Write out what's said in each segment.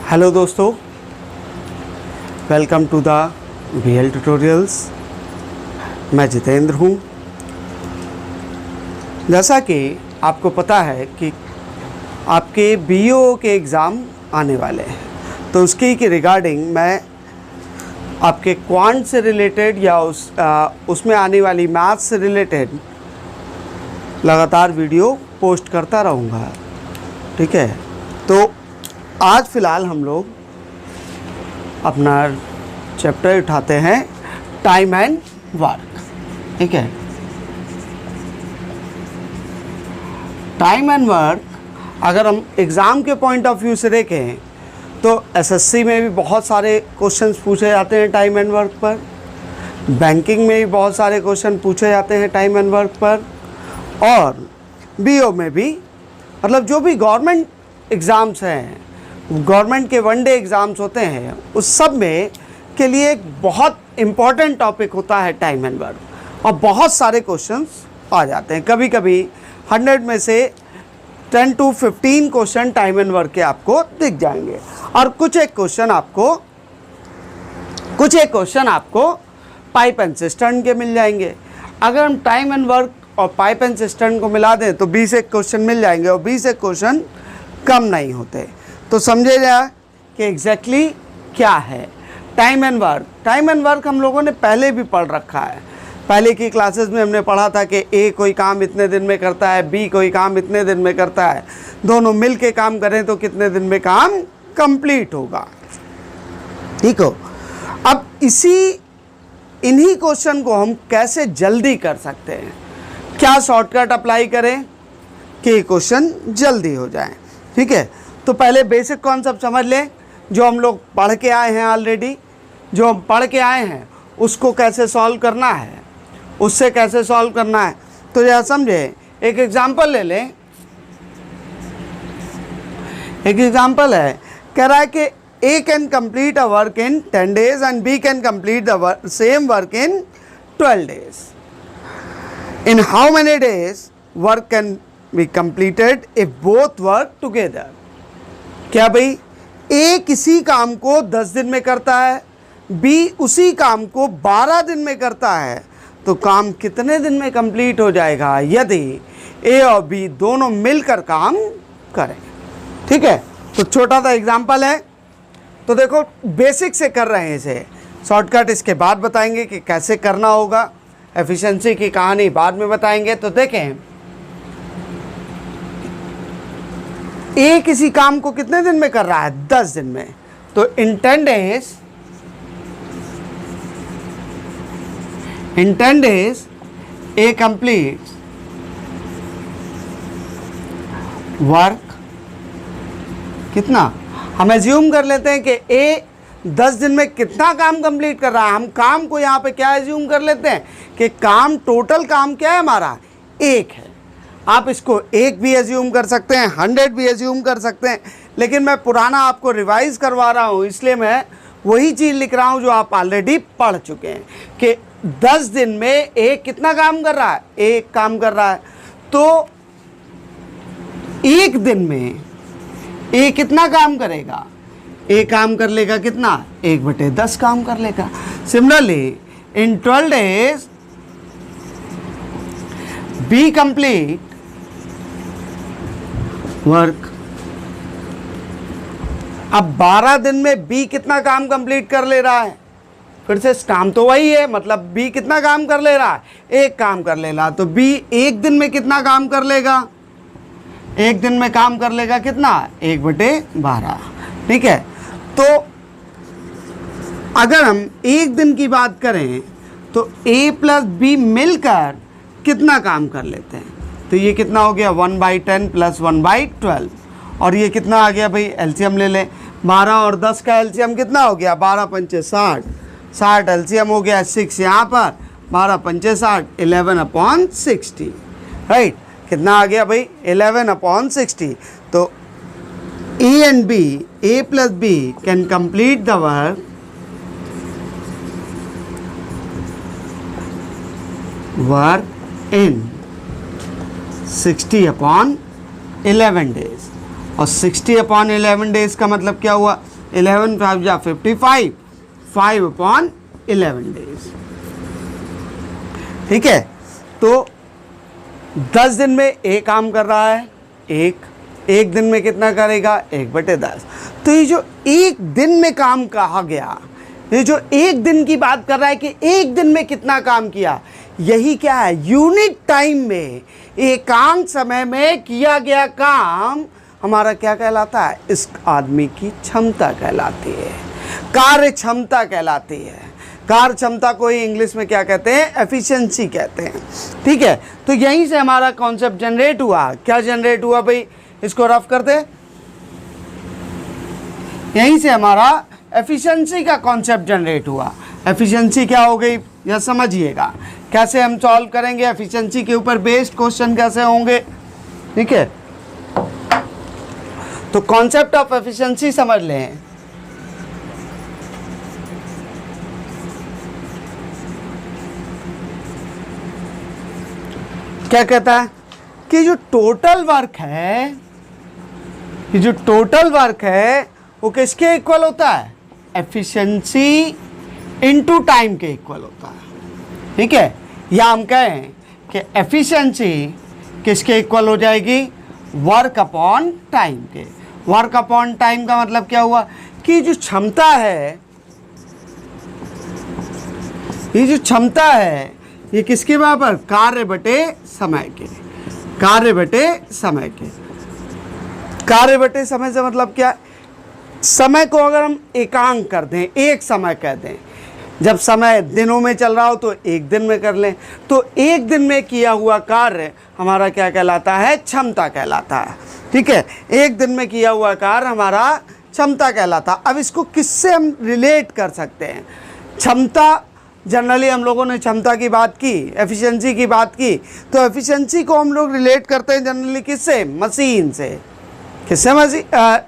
Hello दोस्तों, welcome to the VL tutorials. मैं जितेंद्र हूँ। जैसा कि आपको पता है कि आपके BO के एग्ज़ाम आने वाले हैं, तो उसकी के रिगार्डिंग मैं आपके क्वांट से रिलेटेड या उसमें आने वाली मैथ से रिलेटेड लगातार वीडियो पोस्ट करता रहूँगा। ठीक है, तो आज फ़िलहाल हम लोग अपना चैप्टर उठाते हैं टाइम एंड वर्क। ठीक है, टाइम एंड वर्क अगर हम एग्ज़ाम के पॉइंट ऑफ व्यू से देखें तो SSC में भी बहुत सारे क्वेश्चंस पूछे जाते हैं टाइम एंड वर्क पर, बैंकिंग में भी बहुत सारे क्वेश्चन पूछे जाते हैं टाइम एंड वर्क पर, और BO में भी, मतलब जो भी गवर्नमेंट एग्ज़ाम्स हैं, गवर्नमेंट के वनडे एग्ज़ाम्स होते हैं, उस सब में के लिए एक बहुत इम्पॉर्टेंट टॉपिक होता है टाइम एंड वर्क, और बहुत सारे क्वेश्चंस आ जाते हैं। कभी कभी 100 में से 10 to 15 question time and work के आपको दिख जाएंगे, और कुछ एक क्वेश्चन आपको पाइप एंड सिस्टर्न के मिल जाएंगे। अगर हम टाइम एंड वर्क और पाइप एंड सिस्टर्न को मिला दें तो 20 एक क्वेश्चन मिल जाएंगे, और 20 एक क्वेश्चन कम नहीं होते। तो समझे जाए कि एग्जैक्टली क्या है time and work. Time and work हम लोगों ने पहले भी पढ़ रखा है। पहले की क्लासेस में हमने पढ़ा था कि A कोई काम इतने दिन में करता है, B कोई काम इतने दिन में करता है, दोनों मिल के काम करें तो कितने दिन में काम कंप्लीट होगा। ठीक हो, अब इन्हीं क्वेश्चन को हम कैसे जल्दी कर सकते हैं, क्या शॉर्टकट अप्लाई करें कि क्वेश्चन जल्दी हो जाए। ठीक है, तो पहले बेसिक कॉन्सेप्ट समझ लें जो हम लोग पढ़ के आए हैं ऑलरेडी। जो हम पढ़ के आए हैं उसको कैसे सॉल्व करना है, उससे कैसे सॉल्व करना है। तो यह समझे, एक एग्जांपल ले लें। एक एग्जांपल है, कह रहा है कि A can complete a work in 10 days and B can complete the same work in 12 days। In how many days work can be completed if both work together. क्या भाई, A किसी काम को 10 दिन में करता है, B उसी काम को 12 दिन में करता है, तो काम कितने दिन में कंप्लीट हो जाएगा यदि A और B दोनों मिलकर काम करें। ठीक है, तो छोटा सा एग्जांपल है। तो देखो, बेसिक से कर रहे हैं इसे, शॉर्टकट इसके बाद बताएंगे कि कैसे करना होगा, एफिशिएंसी की कहानी बाद में बताएंगे। तो देखें, A किसी काम को कितने दिन में कर रहा है, 10 दिन में। तो इन 10 days A कंप्लीट वर्क कितना, हम एज्यूम कर लेते हैं कि A 10 दिन में कितना काम कंप्लीट कर रहा है। हम काम को यहाँ पे क्या एज्यूम कर लेते हैं कि काम, टोटल काम क्या है हमारा, 1 है। आप इसको 1 भी एज्यूम कर सकते हैं, 100 भी एज्यूम कर सकते हैं, लेकिन मैं पुराना आपको रिवाइज करवा रहा हूँ, इसलिए मैं वही चीज़ लिख रहा हूँ जो आप ऑलरेडी पढ़ चुके हैं कि 10 दिन में A कितना काम कर रहा है, 1 काम कर रहा है। तो 1 दिन में A कितना काम करेगा, A काम कर लेगा कितना, 1/10 काम कर लेगा। Similarly in 12 days B complete work. अब 12 दिन में B कितना काम कंप्लीट कर ले रहा है, फिर से काम तो वही है, मतलब B कितना काम कर ले रहा है, 1 काम कर ले रहा। तो B 1 दिन में कितना काम कर लेगा, 1 दिन में काम कर लेगा कितना, 1/12। ठीक है, तो अगर हम 1 दिन की बात करें तो A प्लस B मिलकर कितना काम कर लेते हैं। तो ये कितना हो गया, 1/10 प्लस 1/12, और ये कितना आ गया भाई, एलसीएम ले लें। 12 और 10 का एलसीएम कितना हो गया, 12 पंचे 60, 60 एलसीएम हो गया, 6 यहाँ पर, 12 पंचे 60, 11/60। राइट, कितना आ गया भाई, 11/60। तो A and B, A plus B can complete the work in 60/11 days। और 60/11 days का मतलब क्या हुआ, 11 5 जा 55, 5/11 डेज। ठीक है, तो 10 दिन में एक काम कर रहा है, एक दिन में कितना करेगा, 1/10। तो ये जो एक दिन में काम कहा गया, ये जो एक दिन की बात कर रहा है कि एक दिन में कितना काम किया, यही क्या है, यूनिट टाइम में, एकांक समय में किया गया काम हमारा क्या कहलाता है, इस आदमी की क्षमता कहलाती है, कार्य क्षमता कहलाती है। कार्य क्षमता को ही इंग्लिश में क्या कहते हैं, एफिशिएंसी कहते हैं। ठीक है, तो यहीं से हमारा कॉन्सेप्ट जनरेट हुआ। क्या जनरेट हुआ भाई, इसको रफ कर दे। यहीं से हमारा एफिशिएंसी का कॉन्सेप्ट जनरेट हुआ। एफिशिएंसी क्या हो गई, यह समझिएगा। कैसे हम सॉल्व करेंगे, एफिशिएंसी के ऊपर बेस्ड क्वेश्चन कैसे होंगे। ठीक है, तो कॉन्सेप्ट ऑफ एफिशिएंसी समझ लें। क्या कहता है कि जो टोटल वर्क है, ये जो टोटल वर्क है वो किसके इक्वल होता है, एफिशिएंसी इनटू टाइम के इक्वल होता है। ठीक है, या हम कहें कि एफिशिएंसी किसके इक्वल हो जाएगी, वर्क अपॉन टाइम के। वर्क अपॉन टाइम का मतलब क्या हुआ कि जो क्षमता है, ये जो क्षमता है ये किसके बराबर, कार्य बटे समय के। कार्य बटे समय के, कार्य बटे समय से मतलब क्या, समय को अगर हम एकांक कर दें, एक समय कह दें, जब समय दिनों में चल रहा हो तो एक दिन में कर लें, तो एक दिन में किया हुआ कार्य हमारा क्या कहलाता है, क्षमता कहलाता है। ठीक है, एक दिन में किया हुआ कार्य हमारा क्षमता कहलाता है। अब इसको किससे हम रिलेट कर सकते हैं, क्षमता, जनरली हम लोगों ने क्षमता की बात की, एफिशिएंसी की बात की, तो एफिशिएंसी को हम लोग रिलेट करते हैं जनरली किससे, मशीन से। किससे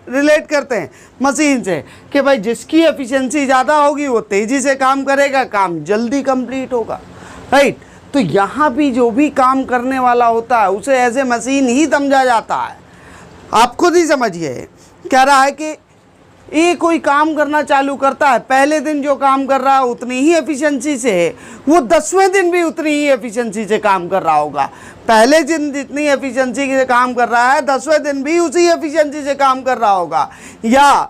रिलेट करते हैं, मशीन से, कि भाई जिसकी एफिशिएंसी ज़्यादा होगी वो तेज़ी से काम करेगा, काम जल्दी कंप्लीट होगा। राइट, तो यहाँ भी जो भी काम करने वाला होता है उसे एज ए मशीन ही समझा जाता है। आप खुद ही समझिए, कह रहा है कि ये कोई काम करना चालू करता है, पहले दिन जो काम कर रहा है उतनी ही एफिशिएंसी से, वो 10वें दिन भी उतनी ही एफिशिएंसी से काम कर रहा होगा। पहले दिन जितनी एफिशिएंसी से काम कर रहा है, 10वें दिन भी उसी एफिशिएंसी से काम कर रहा होगा। या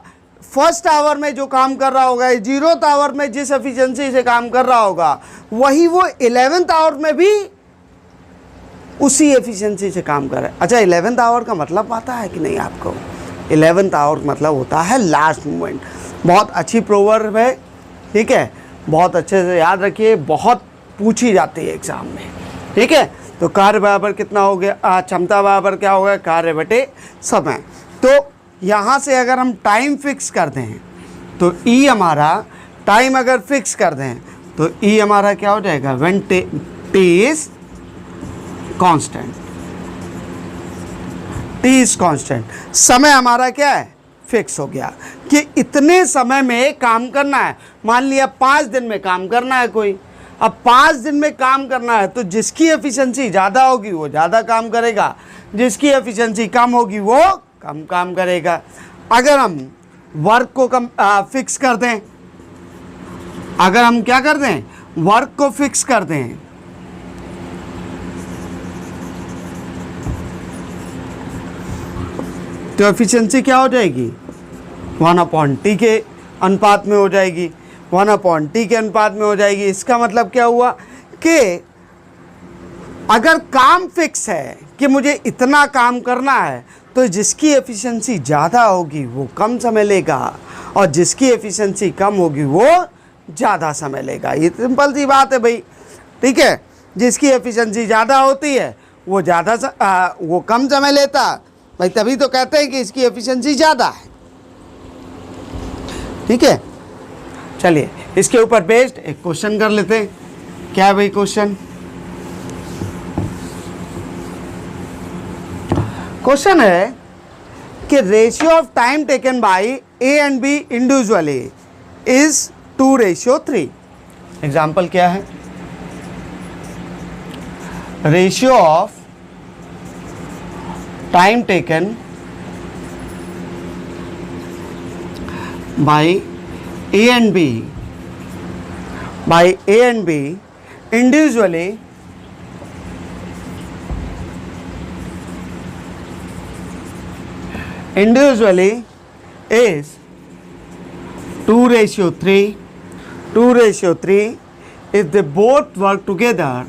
फर्स्ट आवर में जो काम कर रहा होगा, 0th आवर में जिस एफिशिएंसी से काम कर रहा होगा, वही वो 11th आवर में भी उसी एफिशिएंसी से काम कर रहा है। अच्छा, 11th आवर का मतलब पता है कि नहीं आपको, 11th आवर मतलब होता है लास्ट मोमेंट। बहुत अच्छी प्रोवर्ब है। ठीक है, बहुत अच्छे से याद रखिए, बहुत पूछी जाती है एग्जाम में। ठीक है, तो कार्य बराबर कितना हो गया, क्षमता बराबर क्या हो गया, कार्य बटे समय। तो यहाँ से अगर हम टाइम फिक्स कर दें, तो ई हमारा टाइम अगर फिक्स कर दें तो ई हमारा क्या हो जाएगा, when T is constant. T is constant, समय हमारा क्या है, फिक्स हो गया कि इतने समय में काम करना है। मान लिया 5 दिन में काम करना है कोई, अब 5 दिन में काम करना है, तो जिसकी एफिशिएंसी ज़्यादा होगी वो ज़्यादा काम करेगा, जिसकी एफिशिएंसी कम होगी वो कम काम करेगा। अगर हम वर्क को फिक्स कर दें, अगर हम क्या कर दें, वर्क को फिक्स कर दें, तो एफिशिएंसी क्या हो जाएगी, 1/T के अनुपात में हो जाएगी, 1/T के अनुपात में हो जाएगी। इसका मतलब क्या हुआ कि अगर काम फिक्स है कि मुझे इतना काम करना है, तो जिसकी एफिशिएंसी ज़्यादा होगी वो कम समय लेगा, और जिसकी एफिशिएंसी कम होगी वो ज़्यादा समय लेगा। ये सिंपल सी बात है भाई। ठीक है, जिसकी एफिशिएंसी ज़्यादा होती है वो वो कम समय लेता भाई, तभी तो कहते हैं कि इसकी एफिशिएंसी ज़्यादा है। ठीक है, चलिए इसके ऊपर बेस्ड एक क्वेश्चन कर लेते हैं। क्या है भाई क्वेश्चन? क्वेश्चन है कि ratio of time taken by A and B individually is 2:3। Example क्या है? Ratio of time taken by A and B individually is 2:3. 2:3. If they both work together,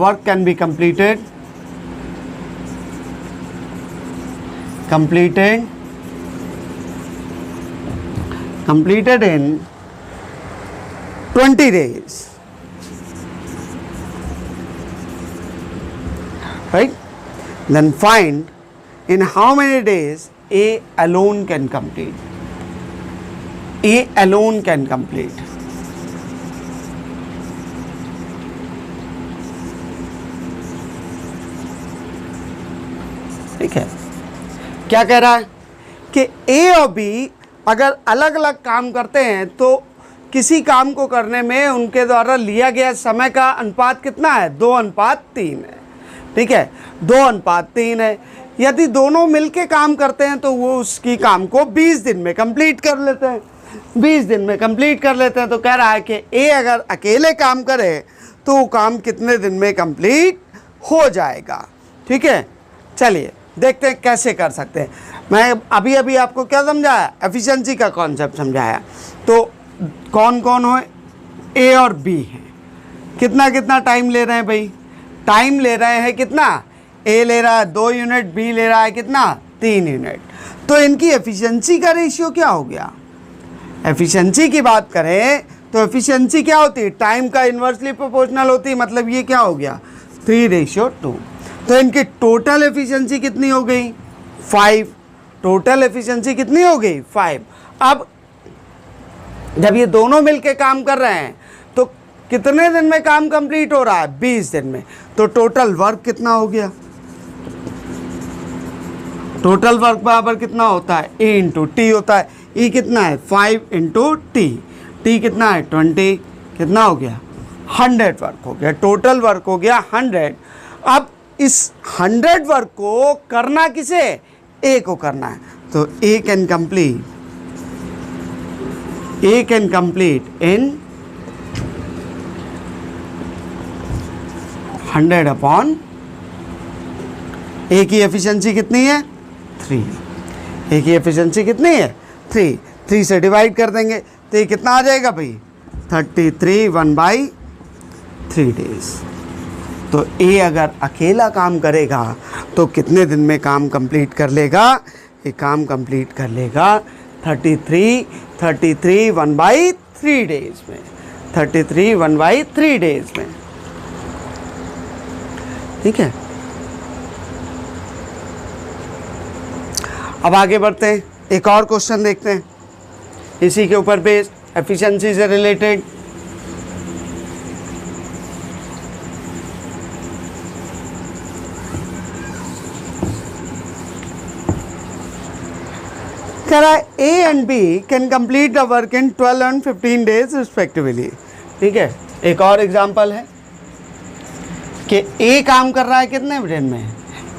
work can be completed in 20 days, right? Then find in how many days A alone can complete. ठीक है, क्या कह रहा है कि A और B अगर अलग अलग काम करते हैं तो किसी काम को करने में उनके द्वारा लिया गया समय का अनुपात कितना है? 2:3 है। ठीक है, 2:3 है। यदि दोनों मिलके काम करते हैं तो वो उसकी काम को 20 दिन में कंप्लीट कर लेते हैं। तो कह रहा है कि ए अगर अकेले काम करे तो वो काम कितने दिन में कंप्लीट हो जाएगा। ठीक है, चलिए देखते हैं कैसे कर सकते हैं। मैं अभी आपको क्या समझाया? एफिशिएंसी का कॉन्सेप्ट समझाया। तो कौन कौन हो? ए और बी हैं। कितना टाइम ले रहे हैं भाई? टाइम ले रहे हैं कितना? ए ले रहा है 2 यूनिट, बी ले रहा है कितना? 3 यूनिट। तो इनकी एफिशिएंसी का रेशियो क्या हो गया? एफिशिएंसी की बात करें तो एफिशिएंसी क्या होती है? टाइम का इन्वर्सली प्रोपोर्शनल होती है। मतलब ये क्या हो गया? 3:2। तो इनकी टोटल एफिशिएंसी कितनी हो गई? 5। टोटल एफिशिएंसी कितनी हो गई? 5। अब जब ये दोनों मिलके काम कर रहे हैं तो कितने दिन में काम कंप्लीट हो रहा है? 20 दिन में। तो टोटल वर्क कितना हो गया? टोटल वर्क बराबर कितना होता है? E इंटू टी होता है। E कितना है? 5 इंटू टी। टी कितना है? 20। कितना हो गया? 100 वर्क हो गया। टोटल वर्क हो गया 100। अब इस 100 वर्क को करना किसे? ए को करना है। तो ए कैन कंप्लीट इन 100/। ए की एफिशिएंसी कितनी है? 3। ए की एफिशिएंसी कितनी है? 3। 3 से डिवाइड कर देंगे तो ये कितना आ जाएगा भाई? 33 1/3 डेज। तो ए अगर अकेला काम करेगा तो कितने दिन में काम कंप्लीट कर लेगा? ये काम कंप्लीट कर लेगा 33 1/3 डेज में। 33 1/3 डेज में। ठीक है, अब आगे बढ़ते हैं, एक और क्वेश्चन देखते हैं इसी के ऊपर बेस्ड, एफिशिएंसी से रिलेटेड। कह रहा है A and B can complete the work in 12 and 15 days respectively. ठीक है, एक और एग्जांपल है कि ए काम कर रहा है कितने दिन में?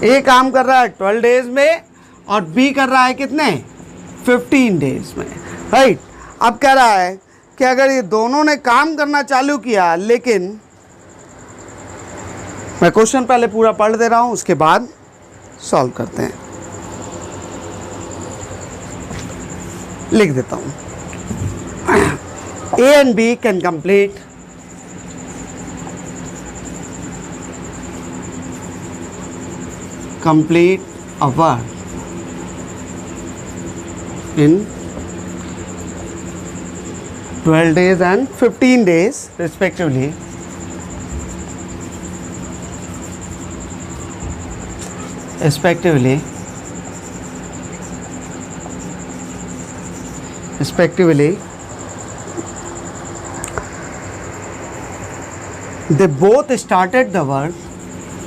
ए काम कर रहा है 12 डेज में और बी कर रहा है कितने? 15 डेज में, राइट। अब कह रहा है कि अगर ये दोनों ने काम करना चालू किया, लेकिन मैं क्वेश्चन पहले पूरा पढ़ दे रहा हूँ, उसके बाद सॉल्व करते हैं। लिख देता हूँ। A and B can complete a work in 12 days and 15 days respectively. They both started the work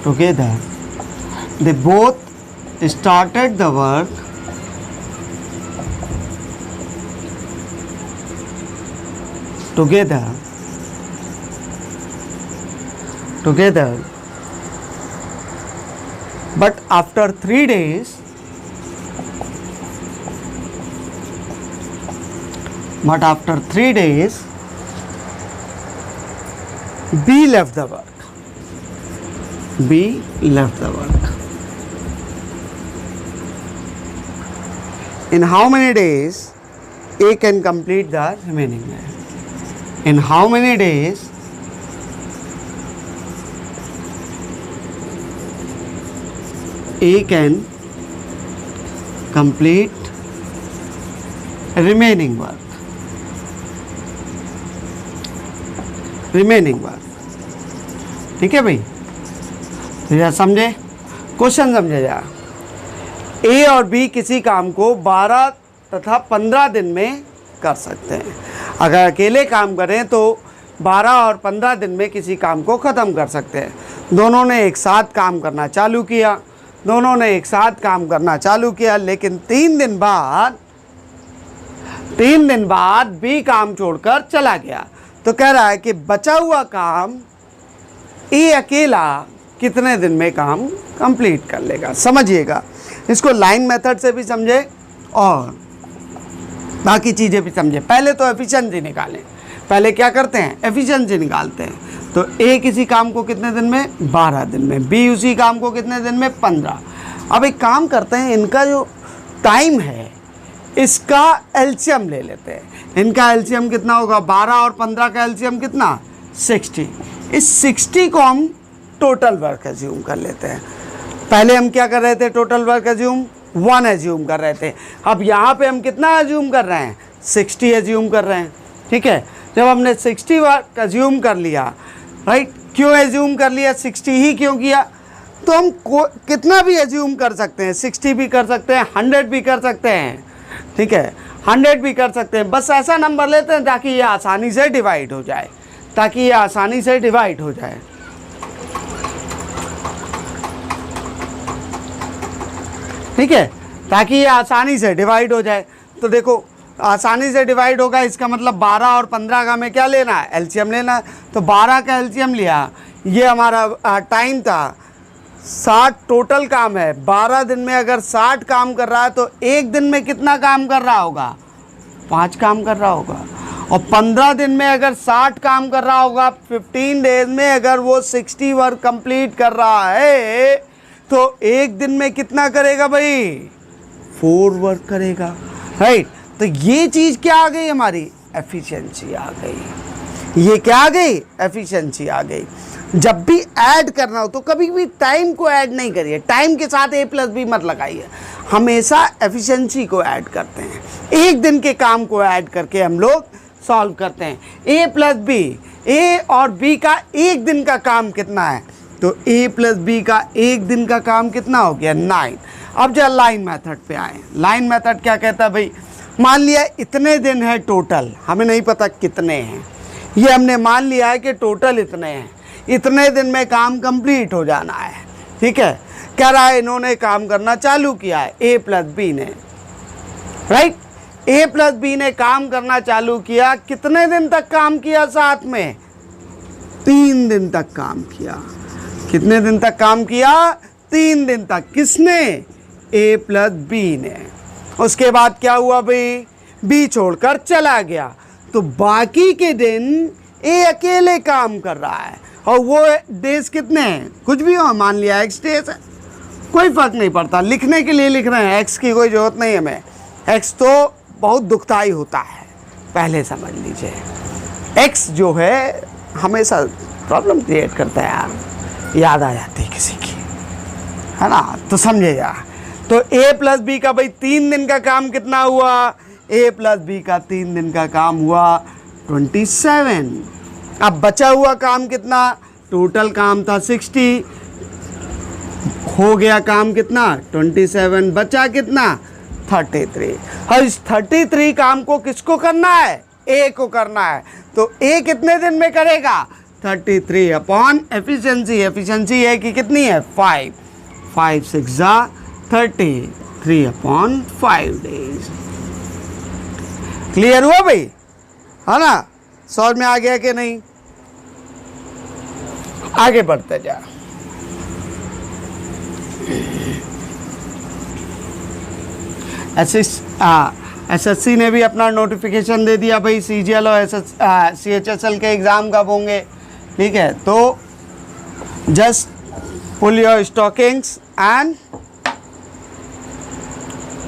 together. They both started the work together, but after 3 days, B left the work. In how many days A can complete the remaining day? In how many days A can complete remaining work? ठीक है भाई, तो यह समझे, question समझे जा। ए और B किसी काम को 12 तथा 15 दिन में कर सकते हैं। अगर अकेले काम करें तो 12 और 15 दिन में किसी काम को ख़त्म कर सकते हैं। दोनों ने एक साथ काम करना चालू किया, लेकिन 3 दिन बाद बी काम छोड़कर चला गया। तो कह रहा है कि बचा हुआ काम ए अकेला कितने दिन में काम कंप्लीट कर लेगा। समझिएगा, इसको लाइन मेथड से भी समझे और बाकी चीज़ें भी समझे। पहले तो एफिशिएंसी निकालें। पहले क्या करते हैं, एफिशिएंसी निकालते हैं। तो ए किसी काम को कितने दिन में, 12 दिन में, बी उसी काम को कितने दिन में, 15। अब एक काम करते हैं, इनका जो टाइम है इसका एलसीएम ले लेते हैं। इनका एलसीएम कितना होगा, 12 और 15 का एलसीएम कितना, 60। इस 60 को हम टोटल वर्क एज्यूम कर लेते हैं। पहले हम क्या कर रहे थे, टोटल वर्क एज्यूम 1 एज्यूम कर रहे थे। अब यहाँ पे हम कितना एज्यूम कर रहे हैं, 60 एज्यूम कर रहे हैं। ठीक है, जब हमने 60 वर्क एज्यूम कर लिया, राइट, क्यों एज्यूम कर लिया, 60 ही क्यों किया, तो हम कितना भी एज्यूम कर सकते हैं, 60 भी कर सकते हैं, 100 भी कर सकते हैं। ठीक है, 100 भी कर सकते हैं। बस ऐसा नंबर लेते हैं ताकि ये आसानी से डिवाइड हो जाए, ठीक है, ताकि ये आसानी से डिवाइड हो जाए। तो देखो, आसानी से डिवाइड होगा, इसका मतलब 12 और 15 का हमें क्या लेना है, एलसीएम लेना है। तो 12 का एलसीएम लिया, ये हमारा टाइम था 60, टोटल काम है 12 दिन में। अगर 60 काम कर रहा है तो एक दिन में कितना काम कर रहा होगा, 5 काम कर रहा होगा। और 15 दिन में अगर 60 काम कर रहा होगा, 15 डेज में अगर वो 60 वर्क कंप्लीट कर रहा है तो एक दिन में कितना करेगा भाई, 4 वर्क करेगा, राइट। तो ये चीज़ क्या आ गई, हमारी एफिशिएंसी आ गई। ये क्या आ गई, एफिशिएंसी आ गई। जब भी ऐड करना हो तो कभी भी टाइम को ऐड नहीं करिए, टाइम के साथ A+B मत लगाइए, हमेशा एफिशिएंसी को ऐड करते हैं। एक दिन के काम को ऐड करके हम लोग सॉल्व करते हैं। A+B, A और B का एक दिन का काम कितना है, तो A+B का एक दिन का काम कितना हो गया, 9। अब जब लाइन मेथड पे आए, लाइन मेथड क्या कहता है भाई, मान लिया इतने दिन है टोटल, हमें नहीं पता कितने हैं, ये हमने मान लिया है कि टोटल इतने हैं, इतने दिन में काम कंप्लीट हो जाना है। ठीक है, कह रहा है इन्होंने काम करना चालू किया है, A+B ने, राइट। A+B ने काम करना चालू किया, कितने दिन तक काम किया, साथ में 3 दिन तक काम किया। कितने दिन तक काम किया, 3 दिन तक। किसने, A+B ने। उसके बाद क्या हुआ भाई, B छोड़कर चला गया, तो बाकी के दिन A अकेले काम कर रहा है। और वो डेज कितने हैं, कुछ भी हो, मान लिया X डेज है, कोई फर्क नहीं पड़ता, लिखने के लिए लिख रहे हैं, X की कोई ज़रूरत नहीं हमें। X तो बहुत दुखदाई होता है, पहले समझ लीजिए। X जो है हमेशा प्रॉब्लम क्रिएट करता है यार, याद आ जाती है किसी की, है ना, तो समझेगा। तो A+B का भाई 3 दिन का काम कितना हुआ, A+B का 3 दिन का काम हुआ 27। अब बचा हुआ काम कितना, टोटल काम था 60, हो गया काम कितना 27, बचा कितना 33। और इस 33 काम को किसको करना है, A को करना है। तो A कितने दिन में करेगा, 33 अपॉन एफिशिएंसी। एफिशिएंसी है कि कितनी है, 5, 5 6 33 अपॉन 5 डेज। क्लियर हुआ भाई, है ना। समझ में आ गया कि नहीं? आगे बढ़ते जा। एसएससी ने भी अपना नोटिफिकेशन दे दिया भाई, CGL और CHSL के एग्ज़ाम कब होंगे, ठीक है? तो just pull your stockings and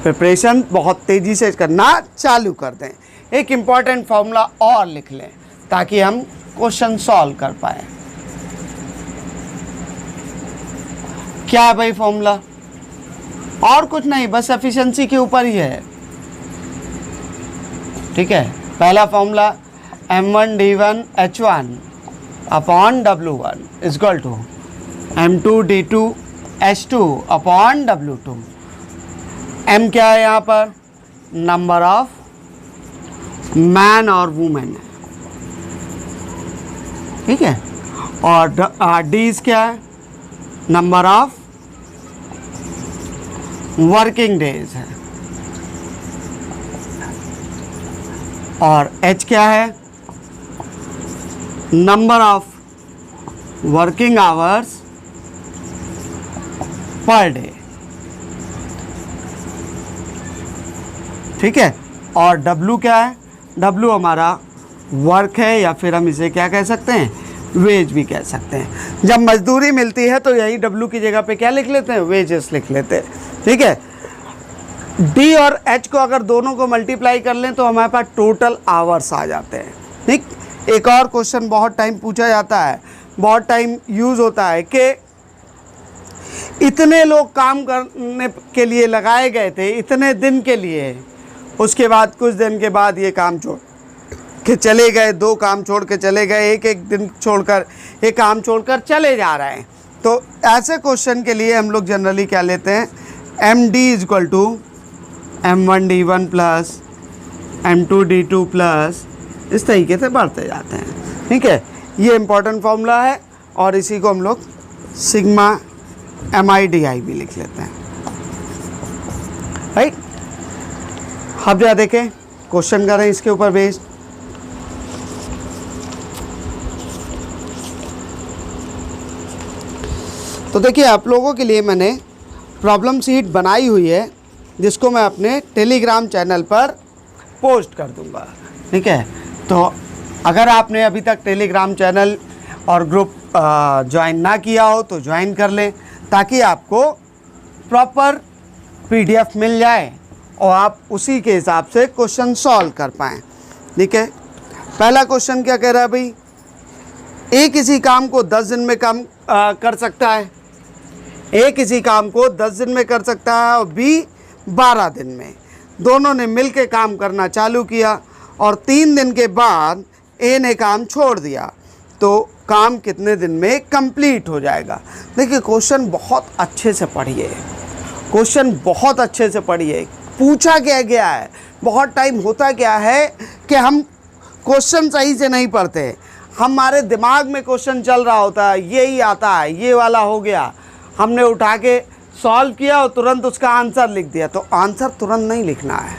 preparation बहुत तेज़ी से करना चालू कर दें। एक इम्पॉर्टेंट फॉर्मूला और लिख लें ताकि हम क्वेश्चन सॉल्व कर पाए। क्या है भाई फॉर्मूला? और कुछ नहीं, बस एफिशिएंसी के ऊपर ही है, ठीक है? पहला formula M1D1H1 upon W1 is equal to M2D2H2 upon W2। M क्या है यहाँ पर? नंबर ऑफ मैन और वुमेन है, ठीक है? और D's क्या है? नंबर ऑफ वर्किंग डेज है। और H क्या है? Number of working hours per day, ठीक है? और W क्या है? W हमारा वर्क है, या फिर हम इसे क्या कह सकते हैं? वेज भी कह सकते हैं। जब मजदूरी मिलती है तो यही W की जगह पे क्या लिख लेते हैं? वेजेस लिख लेते हैं, ठीक है? D और H को अगर दोनों को मल्टीप्लाई कर लें तो हमारे पास टोटल आवर्स आ जाते हैं, ठीक? एक और क्वेश्चन बहुत टाइम पूछा जाता है, बहुत टाइम यूज़ होता है कि इतने लोग काम करने के लिए लगाए गए थे, इतने दिन के लिए, उसके बाद कुछ दिन के बाद ये काम छोड़ के चले गए, 2 काम छोड़ के चले गए, एक दिन छोड़कर, एक काम छोड़कर चले जा रहे हैं। तो ऐसे क्वेश्चन के लिए हम लोग जनरली क्या लेते हैं? MD is equal to M1D1 plus M2D2 plus, इस तरीके से बढ़ते जाते हैं, ठीक है? ये इम्पोर्टेंट फॉर्मूला है और इसी को हम लोग सिग्मा MIDI भी लिख लेते हैं, राइट? अब जा देखें, क्वेश्चन करें इसके ऊपर बेस्ड। तो देखिए, आप लोगों के लिए मैंने प्रॉब्लम शीट बनाई हुई है जिसको मैं अपने टेलीग्राम चैनल पर पोस्ट कर दूंगा, ठीक है? तो अगर आपने अभी तक टेलीग्राम चैनल और ग्रुप ज्वाइन ना किया हो तो ज्वाइन कर लें, ताकि आपको प्रॉपर PDF मिल जाए और आप उसी के हिसाब से क्वेश्चन सॉल्व कर पाएँ, ठीक है? पहला क्वेश्चन क्या कह रहा है भाई? A किसी काम को 10 दिन में काम कर सकता है, A किसी काम को 10 दिन में कर सकता है और B 12 दिन में। दोनों ने मिल के काम करना चालू किया और 3 दिन के बाद A ने काम छोड़ दिया, तो काम कितने दिन में कंप्लीट हो जाएगा? देखिए, क्वेश्चन बहुत अच्छे से पढ़िए, क्वेश्चन बहुत अच्छे से पढ़िए। पूछा क्या गया है? बहुत टाइम होता क्या है कि हम क्वेश्चन सही से नहीं पढ़ते, हमारे दिमाग में क्वेश्चन चल रहा होता है, यही आता है, ये वाला हो गया, हमने उठा के सॉल्व किया और तुरंत उसका आंसर लिख दिया। तो आंसर तुरंत नहीं लिखना है,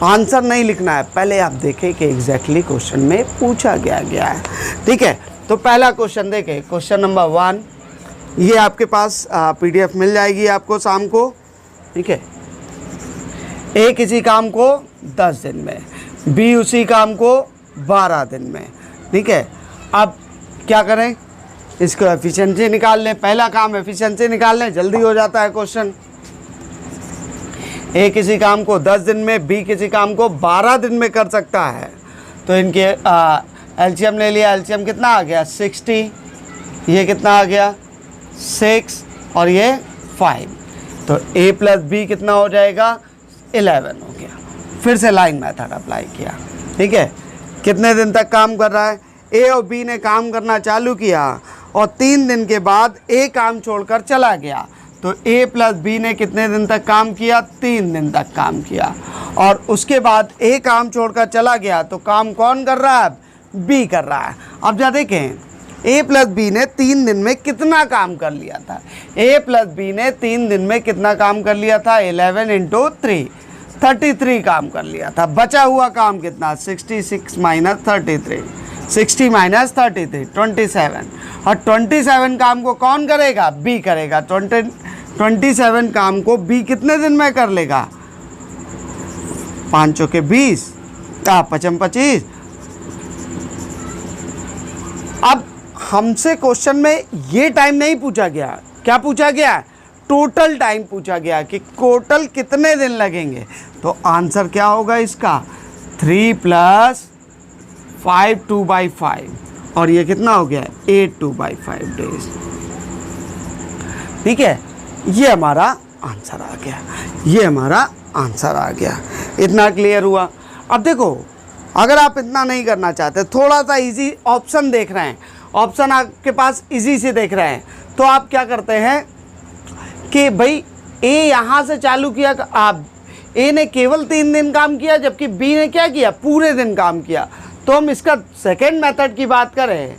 आंसर नहीं लिखना है, पहले आप देखें कि एग्जैक्टली क्वेश्चन में पूछा गया है, ठीक है? तो पहला क्वेश्चन देखें, क्वेश्चन नंबर 1, ये आपके पास PDF मिल जाएगी आपको शाम को, ठीक है? A किसी काम को 10 दिन में, B उसी काम को 12 दिन में, ठीक है? अब क्या करें? इसको एफिशिएंसी निकाल लें। पहला काम एफिशिएंसी निकाल लें, जल्दी हो जाता है क्वेश्चन। A किसी काम को 10 दिन में, B किसी काम को 12 दिन में कर सकता है, तो इनके एलसीएम ले लिया। एलसीएम कितना आ गया? 60। ये कितना आ गया? 6 और ये 5। तो A प्लस B कितना हो जाएगा? 11 हो गया। फिर से लाइन मेथड अप्लाई किया, ठीक है? कितने दिन तक काम कर रहा है? A और B ने काम करना चालू किया और 3 दिन के बाद A काम छोड़कर चला गया, तो A प्लस B ने कितने दिन तक काम किया? 3 दिन तक काम किया। और उसके बाद A काम छोड़कर चला गया, तो काम कौन कर रहा है? B कर रहा है। अब जा देखें, A प्लस B ने 3 दिन में कितना काम कर लिया था? A प्लस B ने 3 दिन में कितना काम कर लिया था? 11 × 3, 33 काम कर लिया था। बचा हुआ काम कितना, 66 माइनस 33, 60 माइनस 33, 27। और 27 काम को कौन करेगा, बी करेगा। 27 काम को बी कितने दिन में कर लेगा, 5 चौके 20, 5 25। अब हमसे क्वेश्चन में ये टाइम नहीं पूछा गया, क्या पूछा गया, टोटल टाइम पूछा गया कि टोटल कितने दिन लगेंगे। तो आंसर क्या होगा इसका, 3 + 5 2/5, और ये कितना हो गया, 8 2/5 डेज। ठीक है, ये हमारा आंसर आ गया, ये हमारा आंसर आ गया। इतना क्लियर हुआ। अब देखो, अगर आप इतना नहीं करना चाहते, थोड़ा सा इजी ऑप्शन देख रहे हैं, ऑप्शन आपके पास इजी से देख रहे हैं, तो आप क्या करते हैं कि भाई ए यहाँ से चालू किया, आप ए ने केवल 3 दिन काम किया, जबकि बी ने क्या किया, पूरे दिन काम किया। तो हम इसका सेकेंड मेथड की बात करें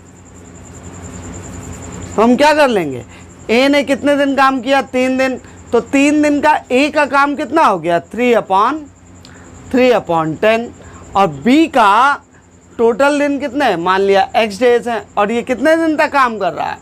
तो हम क्या कर लेंगे, ए ने कितने दिन काम किया, 3 दिन, तो 3 दिन का ए का काम कितना हो गया, 3/10, और बी का टोटल दिन कितने हैं, मान लिया x डेज हैं, और ये कितने दिन तक काम कर रहा है,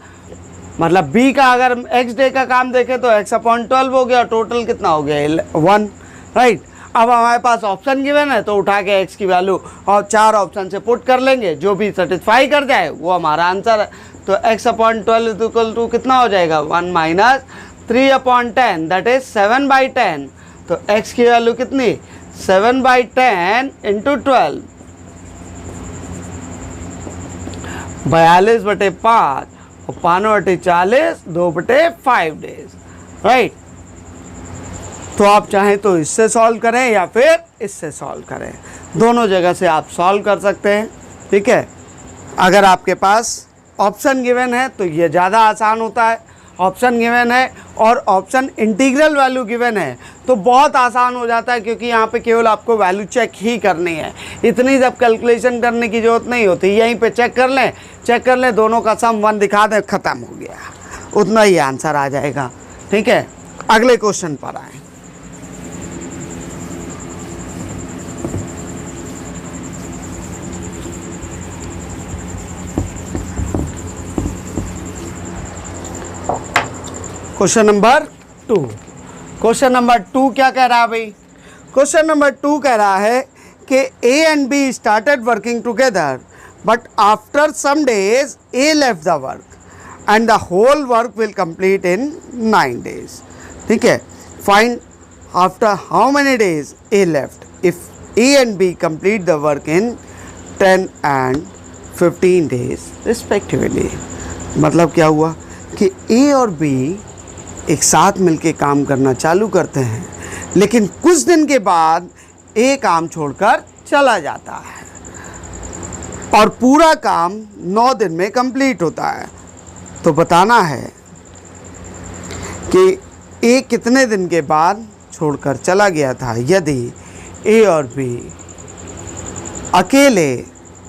मतलब बी का अगर x डे का काम देखें तो x/12 हो गया, और टोटल कितना हो गया, 1, राइट। अब हमारे पास ऑप्शन गिवन है, तो उठा के x की वैल्यू और 4 ऑप्शन से पुट कर लेंगे, जो भी सेटिस्फाई कर जाए वो हमारा आंसर है। तो x/12 इक्वल टू कितना हो जाएगा, 1 माइनस 3/10, दैट इज 7/10। तो x की वैल्यू कितनी, 7/10 इंटू 12, 42/5, और 5/40, 2/5 डेज, राइट। तो आप चाहें तो इससे सॉल्व करें या फिर इससे सॉल्व करें, दोनों जगह से आप सॉल्व कर सकते हैं। ठीक है, अगर आपके पास ऑप्शन गिवन है तो ये ज़्यादा आसान होता है, ऑप्शन गिवन है और ऑप्शन इंटीग्रल वैल्यू गिवन है तो बहुत आसान हो जाता है, क्योंकि यहाँ पे केवल आपको वैल्यू चेक ही करनी है, इतनी जब कैलकुलेशन करने की ज़रूरत नहीं होती, यहीं पे चेक कर लें, दोनों का सम 1 दिखा दें, ख़त्म हो गया, उतना ही आंसर आ जाएगा। ठीक है, अगले क्वेश्चन पर आए। Question number 2। क्वेश्चन नंबर 2 क्या कह रहा है भाई, क्वेश्चन नंबर 2 कह रहा है कि A and B started working together, but after some days A left the work and the whole work will complete in 9 days. ठीक है, find after how many days A left if A and B complete the work in 10 and 15 days respectively. मतलब क्या हुआ कि A और B एक साथ मिलके काम करना चालू करते हैं, लेकिन कुछ दिन के बाद ए काम छोड़कर चला जाता है और पूरा काम 9 दिन में कंप्लीट होता है। तो बताना है कि ए कितने दिन के बाद छोड़कर चला गया था, यदि ए और बी अकेले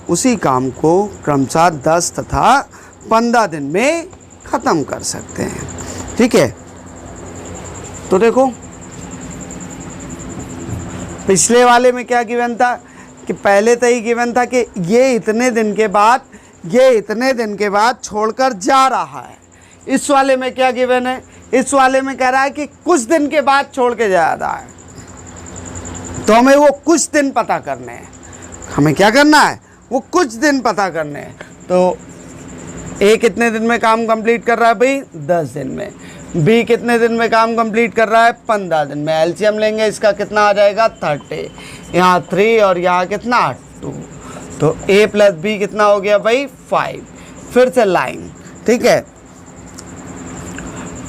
उसी काम को क्रमशः 10 तथा 15 दिन में ख़त्म कर सकते हैं। ठीक है, तो देखो पिछले वाले में क्या गिवन था कि पहले तो ही गिवन था कि ये इतने दिन के बाद छोड़कर जा रहा है। इस वाले में क्या गिवन है, इस वाले में कह रहा है कि कुछ दिन के बाद छोड़ के जा रहा है, तो हमें वो कुछ दिन पता करने हैं। हमें क्या करना है, वो कुछ दिन पता करने हैं। तो ए कितने दिन में काम कंप्लीट कर रहा है भाई, 10 दिन में। बी कितने दिन में काम कंप्लीट कर रहा है, 15 दिन में। एलसीएम लेंगे, इसका कितना आ जाएगा, 30, यहाँ 3 और यहाँ कितना 2, तो ए प्लस बी कितना हो गया भाई, 5। फिर से लाइन, ठीक है।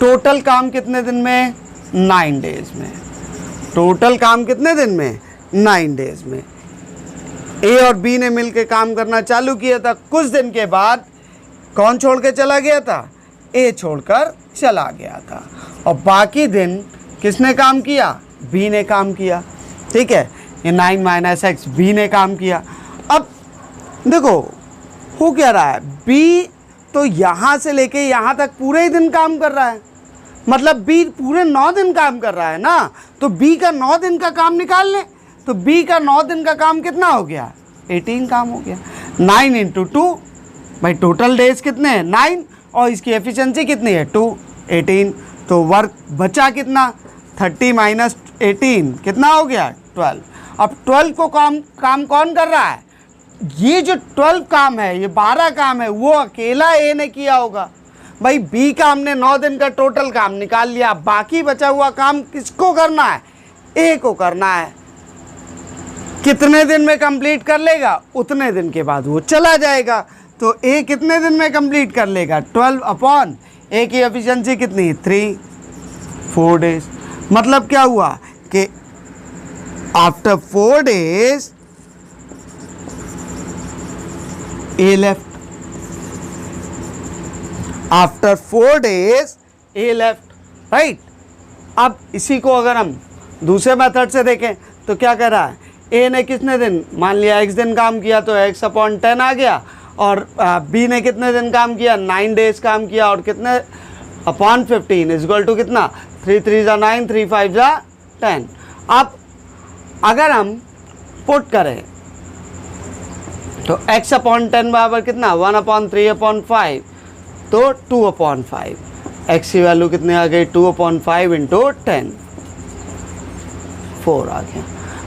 टोटल काम कितने दिन में, 9 डेज में। टोटल काम कितने दिन में, 9 डेज में। ए और बी ने मिलकर काम करना चालू किया था, कुछ दिन के बाद कौन छोड़ के चला गया था, ए छोड़कर चला गया था, और बाकी दिन किसने काम किया, बी ने काम किया। ठीक है, ये 9 माइनस एक्स बी ने काम किया। अब देखो हो क्या रहा है, बी तो यहाँ से लेके यहाँ तक पूरे ही दिन काम कर रहा है, मतलब बी पूरे 9 दिन काम कर रहा है ना, तो बी का 9 दिन का काम निकाल लें। तो बी का 9 दिन का काम कितना हो गया, 18 काम हो गया। 9 × 2 भाई, टोटल डेज कितने हैं 9 और इसकी एफिशिएंसी कितनी है 2, 18। तो वर्क बचा कितना 30 - 18 कितना हो गया 12। अब 12 को काम कौन कर रहा है, ये जो 12 काम है, ये 12 काम है, वो अकेला ए ने किया होगा। भाई बी का हमने 9 दिन का टोटल काम निकाल लिया, बाकी बचा हुआ काम किसको करना है, ए को करना है। कितने दिन में कंप्लीट कर लेगा, उतने दिन के बाद वो चला जाएगा। तो ए कितने दिन में कंप्लीट कर लेगा 12 ए की एफिशिएंसी कितनी 3, 4 डेज। मतलब क्या हुआ कि आफ्टर 4 डेज ए लेफ्ट, आफ्टर 4 डेज ए लेफ्ट, राइट। अब इसी को अगर हम दूसरे मेथड से देखें तो क्या कर रहा है, ए ने कितने दिन, मान लिया x दिन काम किया तो x/10 आ गया, और बी ने कितने दिन काम किया 9 डेज काम किया, और कितने अपॉन 15 इक्वल टू कितना 3 3 = 9, 3 5 = 10। अब अगर हम पुट करें तो x/10 बराबर कितना 1/3/5, तो 2/5। x की वैल्यू कितनी आ गई 2/5 × 10, 4 आ गया,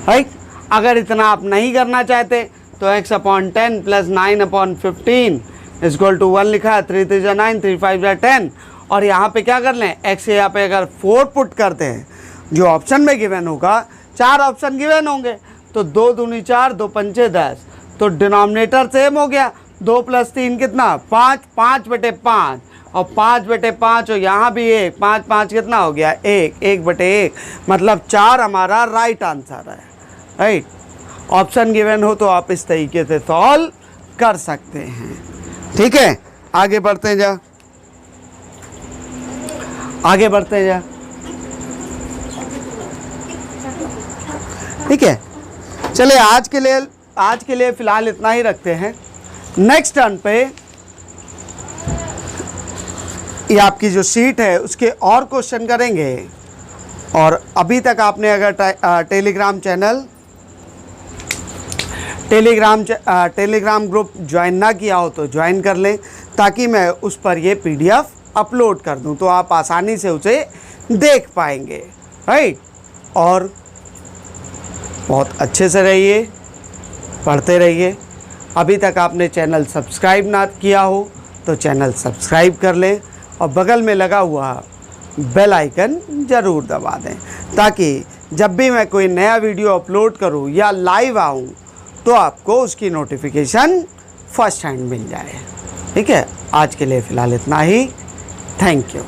राइट। अगर इतना आप नहीं करना चाहते तो x/10 + 9/15 = 1 लिखा है, 3 3 = 9, 3 5 = 10। और यहाँ पे क्या कर लें, x यहाँ पे अगर 4 पुट करते हैं, जो ऑप्शन में गिवन होगा, 4 ऑप्शन गिवन होंगे, तो 2 दूनी 4, 2 पंचे 10, तो डिनोमिनेटर सेम हो गया। 2 + 3 कितना 5, 5/5, और 5/5, और यहाँ भी 1, 5 5 कितना हो गया 1, 1/1, मतलब 4 हमारा राइट आंसर है, राइट। ऑप्शन गिवन हो तो आप इस तरीके से सॉल्व कर सकते हैं, ठीक है। आगे बढ़ते जा, आगे बढ़ते जा, ठीक है। चलिए आज के लिए फिलहाल इतना ही रखते हैं। नेक्स्ट टर्न पे ये आपकी जो शीट है उसके और क्वेश्चन करेंगे। और अभी तक आपने अगर टेलीग्राम ग्रुप ज्वाइन ना किया हो तो ज्वाइन कर लें, ताकि मैं उस पर ये PDF अपलोड कर दूं, तो आप आसानी से उसे देख पाएंगे, राइट। और बहुत अच्छे से रहिए, पढ़ते रहिए। अभी तक आपने चैनल सब्सक्राइब ना किया हो तो चैनल सब्सक्राइब कर लें, और बगल में लगा हुआ बेल आइकन ज़रूर दबा दें, ताकि जब भी मैं कोई नया वीडियो अपलोड करूं या लाइव आऊं तो आपको उसकी नोटिफिकेशन फर्स्ट हैंड मिल जाए, ठीक है। आज के लिए फ़िलहाल इतना ही। Thank you.